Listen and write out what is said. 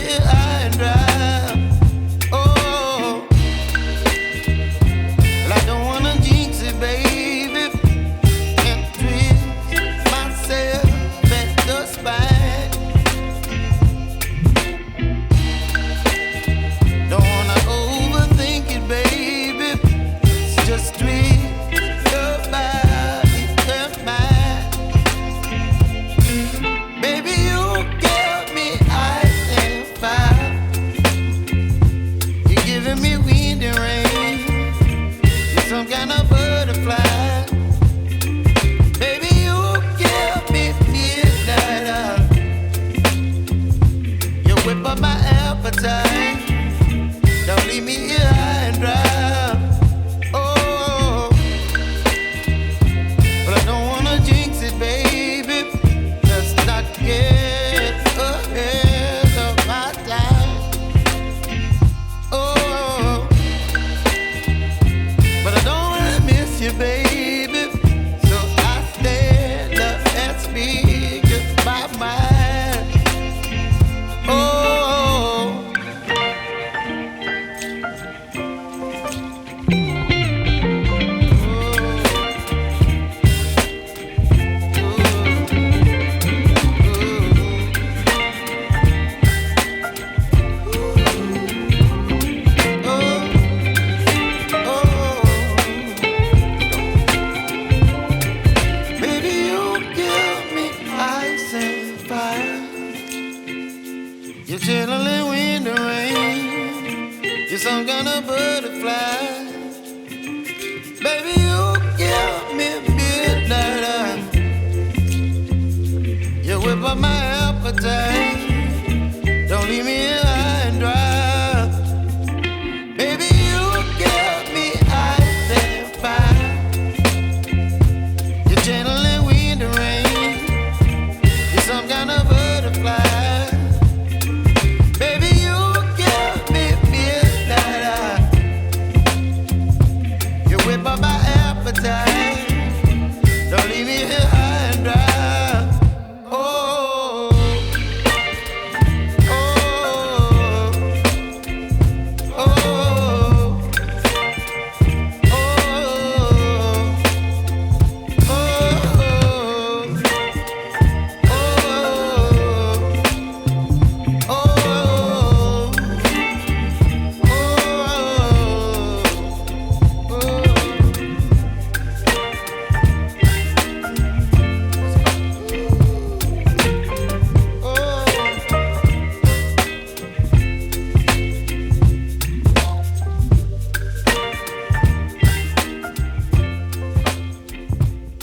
here high and dry. Oh, well, I don't wanna jinx it, baby, and twist myself at the spine. Don't wanna overthink it, baby. It's just twist your body and mine. Baby, you give me ice and fire. You're giving me wind and rain. You're some kind of butterfly. Baby, you give me midnight. You whip up my appetite. Don't leave me here high and dry. Oh, but I don't wanna jinx it, baby. Let's not get ahead of my time. Oh, but I don't wanna miss you, baby. So I stand up and speak my mind. Oh. Baby, you give me ice and fire. You're chilling wind and rain. You're some kind of butterfly. Baby, you give me midnight. You whip up my appetite.